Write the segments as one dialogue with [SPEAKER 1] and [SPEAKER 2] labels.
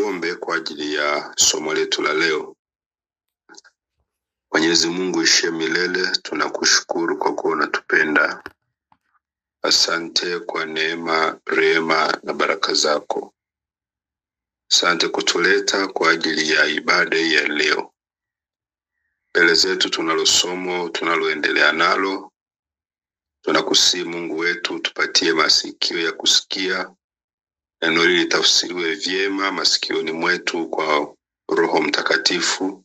[SPEAKER 1] Tuombe kwa ajili ya somo letu la leo. Mwenyezi Mungu ishiye milele, tunakushukuru kwa kuwa unatupenda. Asante kwa neema, rehema na baraka zako. Asante kutuleta kwa ajili ya ibada ya leo. Mbele zetu tunalo somo tunaloendelea nalo. Tunakusihi Mungu wetu tupatie masikio ya kusikia. Neno hili litafsiriwe vyema masikioni mwetu kwa Roho Mtakatifu,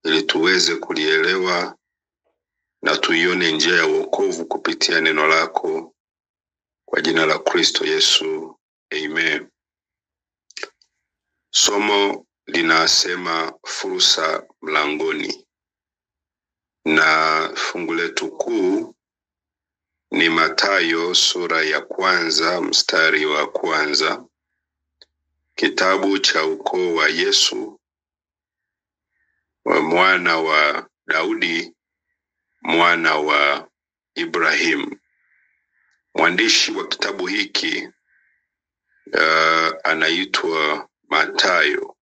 [SPEAKER 1] ili tuweze kulielewa na tuione njia ya wokovu kupitia neno lako, kwa jina la Kristo Yesu. Amen. Somo linasema fursa mlangoni, na fungu letu kuu ni Mathayo sura ya 1 mstari wa 1. Kitabu cha ukoo wa Yesu, wa mwana wa Daudi, mwana wa Ibrahim. Mwandishi wa kitabu hiki anaitwa Mathayo.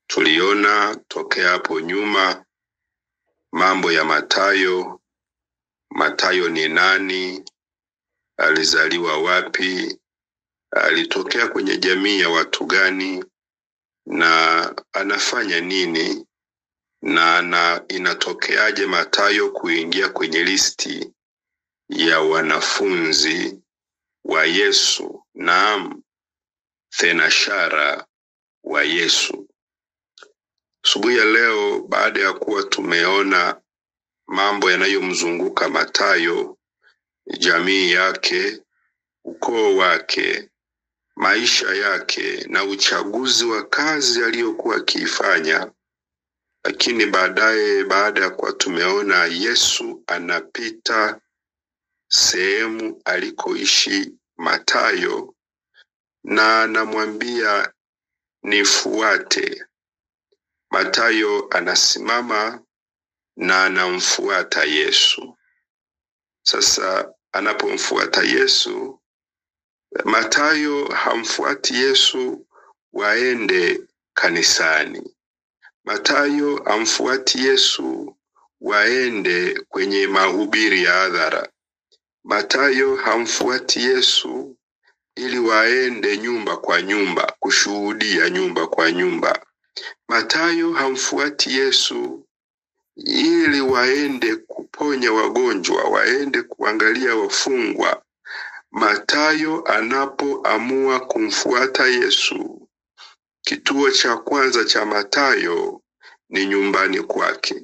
[SPEAKER 1] Tuliona tokea hapo nyuma mambo ya Mathayo. Mathayo ni nani? Alizaliwa wapi? Alitokea kwenye jamii ya watu gani? Na anafanya nini? Na inatokeaje Mathayo kuingia kwenye listi ya wanafunzi wa Yesu, naam, thenashara wa Yesu. Asubuhi ya leo, baada ya kuwa tumeona mambo yanayomzunguka Mathayo, jamii yake, ukoo wake, maisha yake na uchaguzi wa kazi aliyokuwa akiifanya, lakini baadaye, baada ya kuwa tumeona Yesu anapita sehemu alikoishi Mathayo na anamwambia nifuate, Mathayo anasimama na anamfuata Yesu. Sasa anapomfuata Yesu, Mathayo hamfuati Yesu waende kanisani. Mathayo hamfuati Yesu waende kwenye mahubiri ya hadhara. Mathayo hamfuati Yesu ili waende nyumba kwa nyumba, kushuhudia nyumba kwa nyumba. Mathayo hamfuati Yesu ili waende kuponya wagonjwa, waende kuangalia wafungwa. Mathayo anapoamua kumfuata Yesu, kituo cha kwanza cha Mathayo ni nyumbani kwake.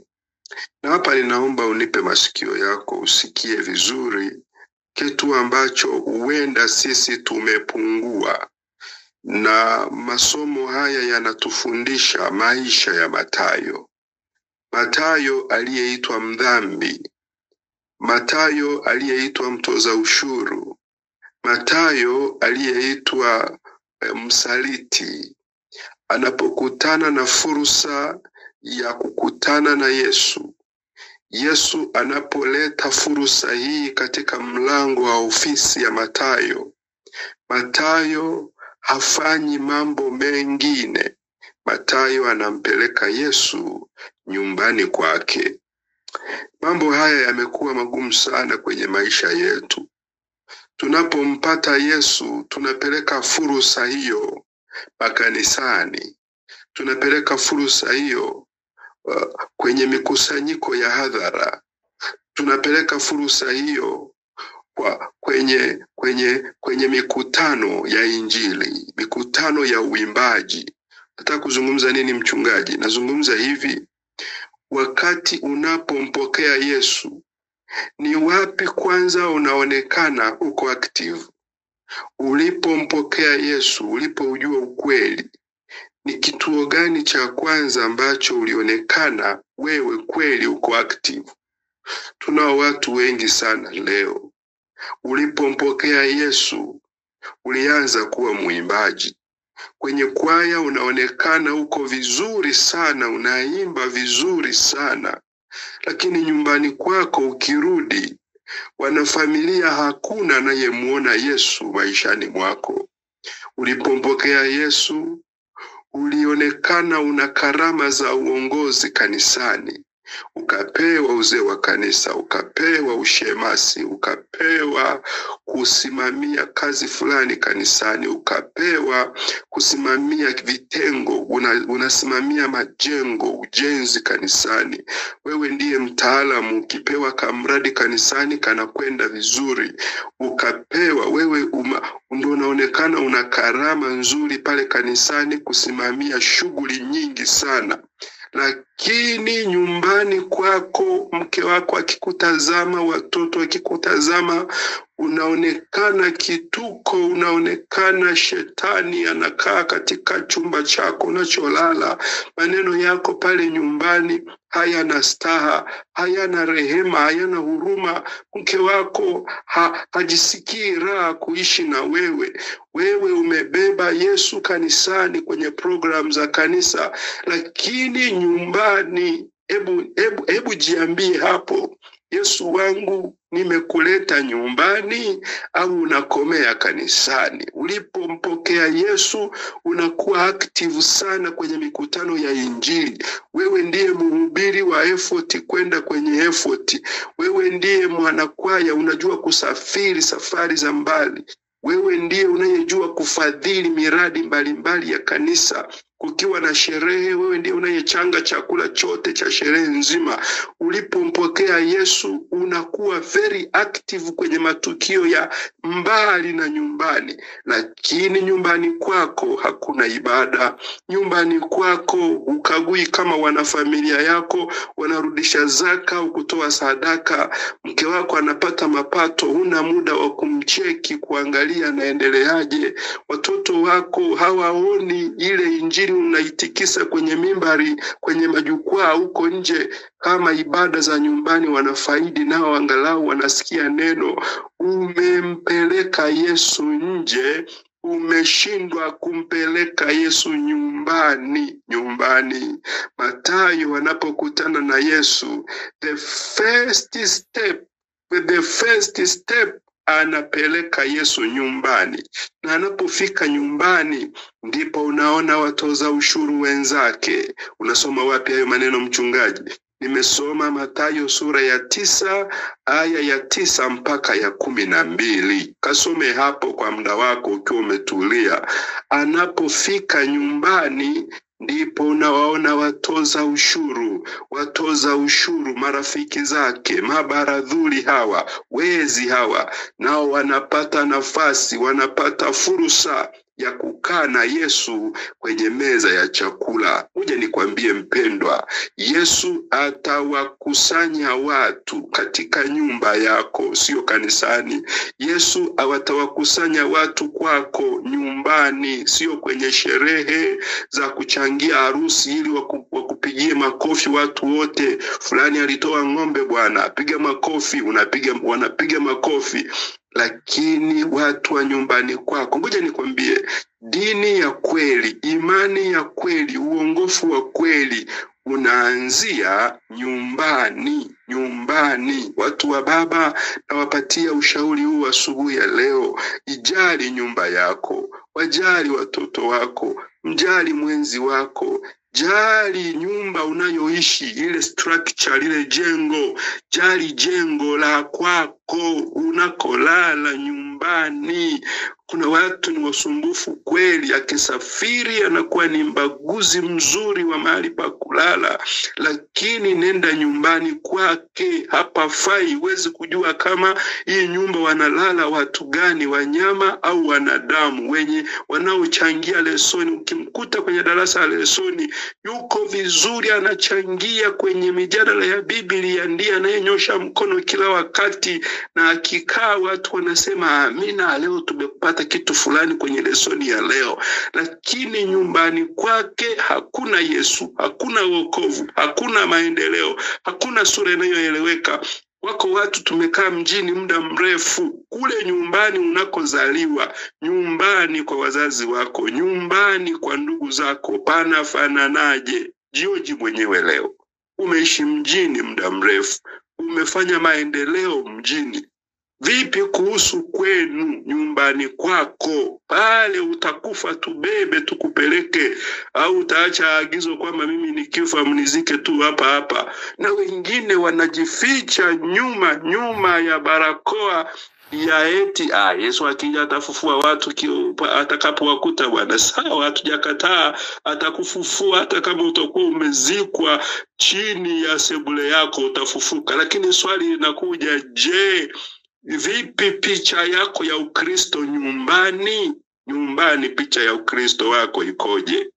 [SPEAKER 1] Na hapa ninaomba unipe masikio yako usikie vizuri kitu ambacho huenda sisi tumepungua. Na masomo haya yanatufundisha maisha ya Mathayo. Mathayo aliyeitwa mdhambi, Mathayo aliyeitwa mtoza ushuru, Mathayo aliyeitwa msaliti, anapokutana na fursa ya kukutana na Yesu, Yesu anapoleta fursa hii katika mlango wa ofisi ya Mathayo, Mathayo hafanyi mambo mengine. Mathayo anampeleka Yesu nyumbani kwake. Mambo haya yamekuwa magumu sana kwenye maisha yetu. Tunapompata Yesu, tunapeleka fursa hiyo makanisani. Tunapeleka fursa hiyo kwenye mikusanyiko ya hadhara. Tunapeleka fursa hiyo kwenye mikutano ya Injili, mikutano ya uimbaji. Nataka kuzungumza nini mchungaji? Nazungumza hivi: wakati unapompokea Yesu, ni wapi kwanza unaonekana uko active? Ulipompokea Yesu, ulipoujua ukweli, ni kituo gani cha kwanza ambacho ulionekana wewe kweli uko active? Tunao watu wengi sana leo. Ulipompokea Yesu, ulianza kuwa muimbaji. Kwenye kwaya unaonekana uko vizuri sana, unaimba vizuri sana. Lakini nyumbani kwako ukirudi, wanafamilia hakuna anayemuona Yesu maishani mwako. Ulipompokea Yesu, ulionekana una karama za uongozi kanisani, ukapewa uzee wa kanisa, ukapewa ushemasi, ukapewa kusimamia kazi fulani kanisani, ukapewa kusimamia vitengo, unasimamia majengo, ujenzi kanisani. Wewe ndiye mtaalamu, ukipewa kamradi kanisani kanakwenda vizuri, ukapewa wewe ndio unaonekana una karama nzuri pale kanisani kusimamia shughuli nyingi sana. Lakini nyumbani kwako, mke wako akikutazama, watoto akikutazama, unaonekana kituko, unaonekana shetani anakaa katika chumba chako unacholala. Maneno yako pale nyumbani hayana staha, hayana rehema, hayana huruma. Mke wako hajisikii raha kuishi na wewe. Wewe umebeba Yesu kanisani kwenye program za kanisa, lakini nyumbani, hebu jiambie hapo, Yesu wangu, nimekuleta nyumbani au unakomea kanisani? Ulipompokea Yesu unakuwa active sana kwenye mikutano ya Injili. Wewe ndiye mhubiri wa effort kwenda kwenye effort. Wewe ndiye mwanakwaya, unajua kusafiri safari za mbali. Wewe ndiye unayejua kufadhili miradi mbalimbali ya kanisa. Kukiwa na sherehe, wewe ndiye unayechanga chakula chote cha sherehe nzima. Ulipompokea Yesu unakuwa very active kwenye matukio ya mbali na nyumbani. Lakini nyumbani kwako hakuna ibada. Nyumbani kwako ukagui kama wanafamilia yako wanarudisha zaka au kutoa sadaka. Mke wako anapata mapato, huna muda wa kumcheki kuangalia anaendeleaje. Watoto wako hawaoni ile Injili unaitikisa kwenye mimbari, kwenye majukwaa huko nje kama ibada za nyumbani wanafaidi, nao angalau wanasikia neno. Umempeleka Yesu nje, umeshindwa kumpeleka Yesu nyumbani. Mathayo wanapokutana na Yesu, the first step anapeleka Yesu nyumbani. Na anapofika nyumbani ndipo unaona watoza ushuru wenzake. Unasoma wapi hayo maneno mchungaji? Nimesoma Mathayo sura ya 9 aya ya 9 mpaka ya 12. Kasome hapo kwa muda wako ukiwa umetulia. Anapofika nyumbani ndipo unawaona watoza ushuru, marafiki zake, mabaradhuli hawa, wezi hawa, nao wanapata nafasi, wanapata fursa ya kukaa na Yesu kwenye meza ya chakula. Uje nikwambie mpendwa, Yesu atawakusanya watu katika nyumba yako, sio kanisani. Yesu atawakusanya watu kwako nyumbani, sio kwenye sherehe za kuchangia harusi ili wakupigie makofi watu wote. Fulani alitoa ng'ombe bwana, piga makofi, wanapiga makofi. Lakini watu wa nyumbani kwako, ngoja nikwambie, dini ya kweli, imani ya kweli, uongofu wa kweli unaanzia nyumbani. Watu wa Baba, nawapatia ushauri huu asubuhi ya leo. Ijali nyumba yako, wajali watoto wako, mjali mwenzi wako, jali nyumba unayoishi, ile structure, ile jengo. Jali jengo la kwako unakolala nyumbani. Kuna watu ni wasumbufu kweli, akisafiri anakuwa ni mbaguzi mzuri wa mahali pa kulala, lakini nenda nyumbani kwake hapafai. Huwezi kujua kama hii nyumba wanalala watu gani, wanyama au wanadamu wenye wanaochangia lesoni. Ukimkuta kwenye darasa la lesoni yuko vizuri, anachangia kwenye mijadala ya Biblia, ndiye anayenyosha mkono kila wakati, na akikaa watu wanasema amina, leo tumepata kitu fulani kwenye lesoni ya leo. Lakini nyumbani kwake hakuna Yesu, hakuna wokovu, hakuna maendeleo, hakuna sura inayoeleweka. Wako watu tumekaa mjini muda mrefu, kule nyumbani unakozaliwa, nyumbani kwa wazazi wako, nyumbani kwa ndugu zako, panafananaje? Jioji mwenyewe leo. Umeishi mjini muda mrefu, umefanya maendeleo mjini, Vipi kuhusu kwenu, nyumbani kwako? Pale utakufa tubebe tukupeleke, au utaacha agizo kwamba mimi nikifa mnizike tu hapa hapa? Na wengine wanajificha nyuma ya barakoa ya eti Yesu akija atafufua watu atakapowakuta. Bwana, sawa, hatujakataa, atakufufua hata kama utakuwa umezikwa chini ya sebule yako, utafufuka. Lakini swali linakuja, je, vipi picha yako ya Ukristo nyumbani? Nyumbani picha ya Ukristo wako ikoje?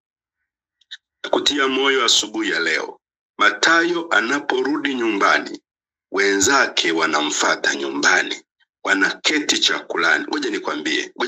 [SPEAKER 1] Kutia moyo asubuhi ya leo, Mathayo anaporudi nyumbani, wenzake wanamfuata nyumbani, wanaketi chakulani. Ngoja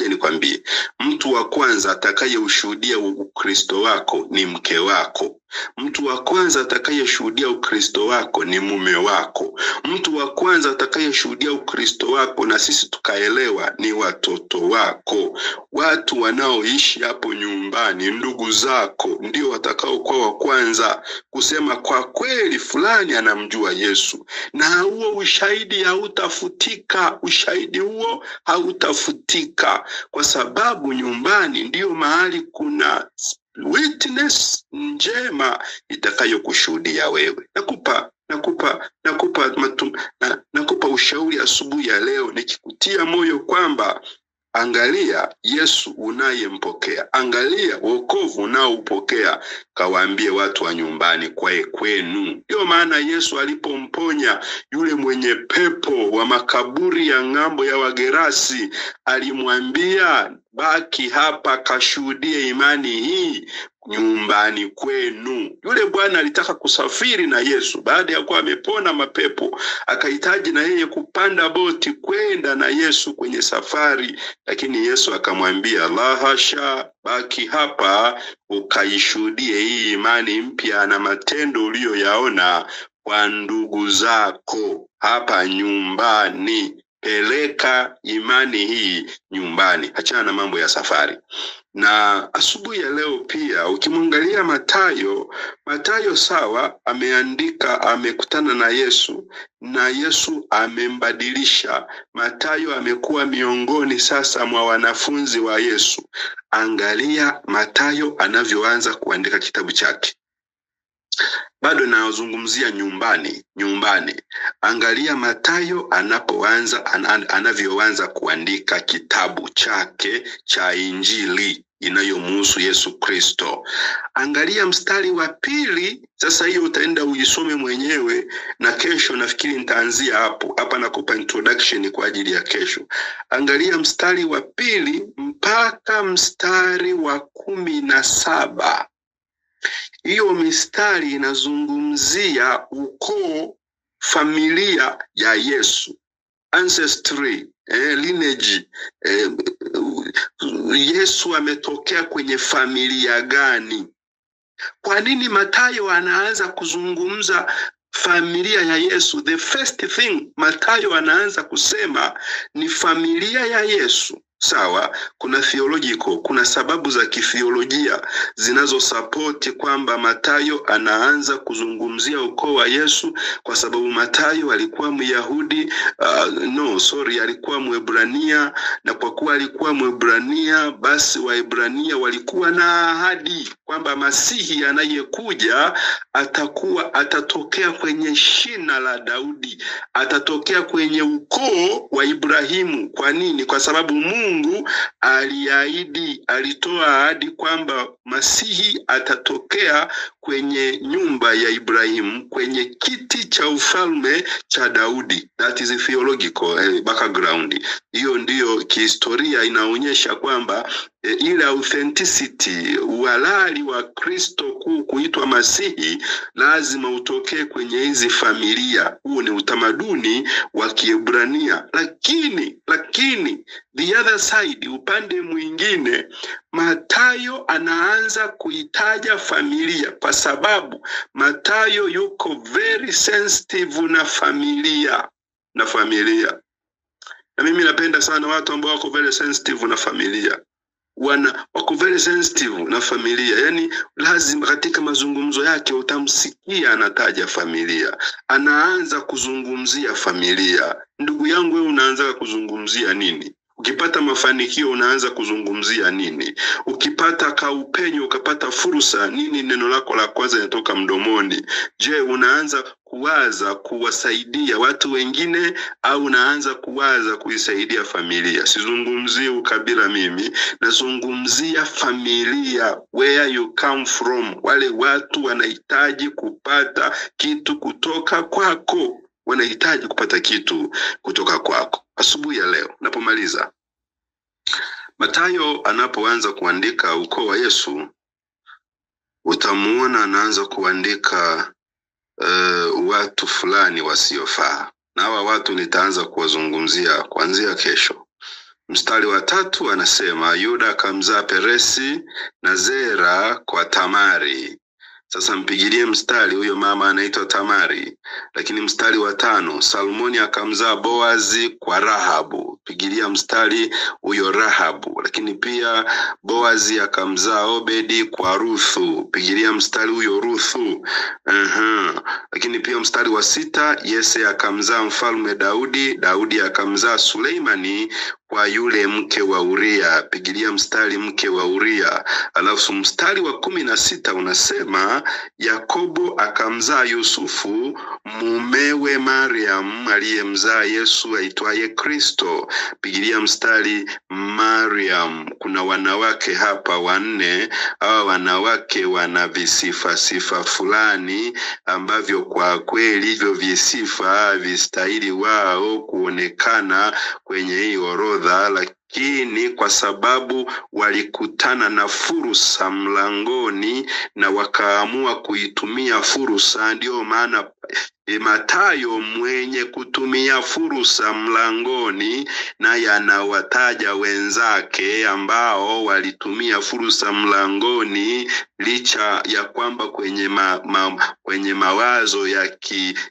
[SPEAKER 1] nikwambie, mtu wa kwanza atakayeushuhudia Ukristo wako ni mke wako. Mtu wa kwanza atakayeshuhudia Ukristo wako ni mume wako. Mtu wa kwanza atakayeshuhudia Ukristo wako, na sisi tukaelewa, ni watoto wako. Watu wanaoishi hapo nyumbani, ndugu zako, ndio watakao kwa wa kwanza kusema kwa kweli fulani anamjua Yesu. Na huo ushahidi hautafutika. Ushahidi huo hautafutika, kwa sababu nyumbani ndio mahali kuna witness njema itakayokushuhudia wewe. Nakupa ushauri asubuhi ya leo, nikikutia moyo kwamba angalia Yesu unayempokea, angalia wokovu unaoupokea, kawaambie watu wa nyumbani kwenu. Ndio maana Yesu alipomponya yule mwenye pepo wa makaburi ya ng'ambo ya Wagerasi, alimwambia baki hapa kashuhudie imani hii nyumbani kwenu. Yule bwana alitaka kusafiri na Yesu baada ya kuwa amepona mapepo, akahitaji na yeye kupanda boti kwenda na Yesu kwenye safari, lakini Yesu akamwambia la hasha, baki hapa ukaishuhudie hii imani mpya na matendo uliyoyaona kwa ndugu zako hapa nyumbani. Peleka imani hii nyumbani, achana na mambo ya safari. Na asubuhi ya leo pia ukimwangalia Mathayo sawa, ameandika, amekutana na Yesu na Yesu amembadilisha. Mathayo amekuwa miongoni sasa mwa wanafunzi wa Yesu. Angalia Mathayo anavyoanza kuandika kitabu chake. Bado nazungumzia nyumbani. Angalia Mathayo anavyoanza kuandika kitabu chake cha Injili inayomhusu Yesu Kristo. Angalia mstari wa 2. Sasa hiyo utaenda uisome mwenyewe, na kesho nafikiri nitaanzia hapo. Hapa nakupa introduction kwa ajili ya kesho. Angalia mstari wa 2 mpaka mstari wa 17. Hiyo mistari inazungumzia ukoo, familia ya Yesu, ancestry, lineage. Yesu ametokea kwenye familia gani? Kwa nini Mathayo anaanza kuzungumza familia ya Yesu? The first thing Mathayo anaanza kusema ni familia ya Yesu. Sawa, kuna sababu za kithiolojia zinazosapoti kwamba Mathayo anaanza kuzungumzia ukoo wa Yesu, kwa sababu Mathayo alikuwa Myahudi, alikuwa Mwebrania, na kwa kuwa alikuwa Mwebrania, basi Waebrania walikuwa na ahadi kwamba Masihi anayekuja atatokea kwenye shina la Daudi, atatokea kwenye ukoo wa Ibrahimu. Kwa nini? Kwa sababu Mungu alitoa ahadi kwamba Masihi atatokea kwenye nyumba ya Ibrahimu, kwenye kiti cha ufalme cha Daudi. That is a theological background. Hiyo ndiyo kihistoria inaonyesha kwamba ile authenticity, uhalali wa Kristo kuitwa Masihi lazima utokee kwenye hizi familia. Huo ni utamaduni wa Kiebrania. Lakini the other side, upande mwingine, Mathayo anaanza kuitaja familia kwa sababu Mathayo yuko very sensitive na familia. Na mimi napenda sana watu ambao wako very sensitive na familia. wako very sensitive na familia. Yani lazima katika mazungumzo yake utamsikia anataja familia. Anaanza kuzungumzia familia. Ndugu yangu, wewe unaanza kuzungumzia nini? Ukipata mafanikio unaanza kuzungumzia nini? Ukipata kaupenyo, ukapata fursa, nini neno lako la kwanza linatoka mdomoni? Je, unaanza kuwaza kuwasaidia watu wengine au unaanza kuwaza kuisaidia familia? Sizungumzii ukabila mimi, nazungumzia familia, where you come from. Wale watu wanahitaji kupata kitu kutoka kwako. Wanahitaji kupata kitu kutoka kwako. Asubuhi ya leo napomaliza, Mathayo anapoanza kuandika ukoo wa Yesu, utamuona anaanza kuandika watu fulani wasiofaa. Na hawa watu nitaanza kuwazungumzia kuanzia kesho. Mstari wa 3 anasema Yuda akamzaa Peresi na Zera kwa Tamari. Sasa mpigilie mstari, huyo mama anaitwa Tamari. Lakini mstari wa 5, Salmoni akamzaa Boazi kwa Rahabu. Pigilia mstari, huyo Rahabu. Lakini pia Boazi akamzaa Obedi kwa Ruthu. Pigilia mstari, huyo Ruthu. Lakini pia mstari wa 6, Yese akamzaa mfalme Daudi. Daudi akamzaa Suleimani kwa yule mke wa Uria. Pigilia mstari, mke wa Uria. Alafu mstari wa 16 unasema Yakobo akamzaa Yusufu mumewe Mariam aliyemzaa Yesu aitwaye Kristo. Pigilia mstari, Mariam. Kuna wanawake hapa 4. Hawa wanawake wana visifa fulani ambavyo kwa kweli hivyo visifa vistahili wao kuonekana kwenye hii orodha, lakini kwa sababu walikutana na fursa mlangoni na wakaamua kuitumia fursa, ndio maana Mathayo mwenye kutumia fursa mlangoni, na yanawataja wenzake ambao walitumia fursa mlangoni, licha ya kwamba kwenye mawazo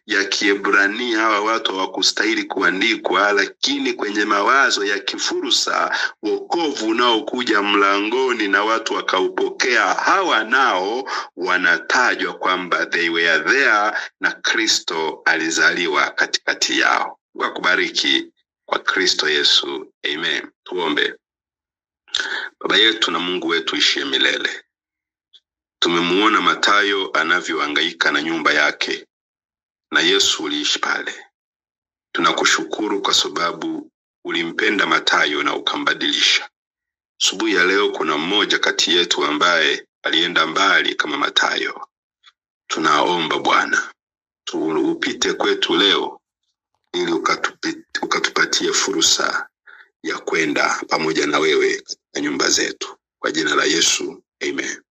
[SPEAKER 1] ya Kiebrania hawa watu hawakustahili kuandikwa, lakini kwenye mawazo ya kifursa, wokovu nao kuja mlangoni na watu wakaupokea, hawa nao wanatajwa kwamba they were there na Kristo alizaliwa katikati yao. Wakubariki kwa Kristo Yesu. Amen. Tuombe. Baba yetu na Mungu wetu ishie milele, tumemuona Mathayo anavyohangaika na nyumba yake, na Yesu uliishi pale. Tunakushukuru kwa sababu ulimpenda Mathayo na ukambadilisha. Asubuhi ya leo kuna mmoja kati yetu ambaye alienda mbali kama Mathayo. Tunaomba Bwana, upite kwetu leo ili ukatupatie fursa ya kwenda pamoja na wewe katika nyumba zetu. Kwa jina la Yesu, amen.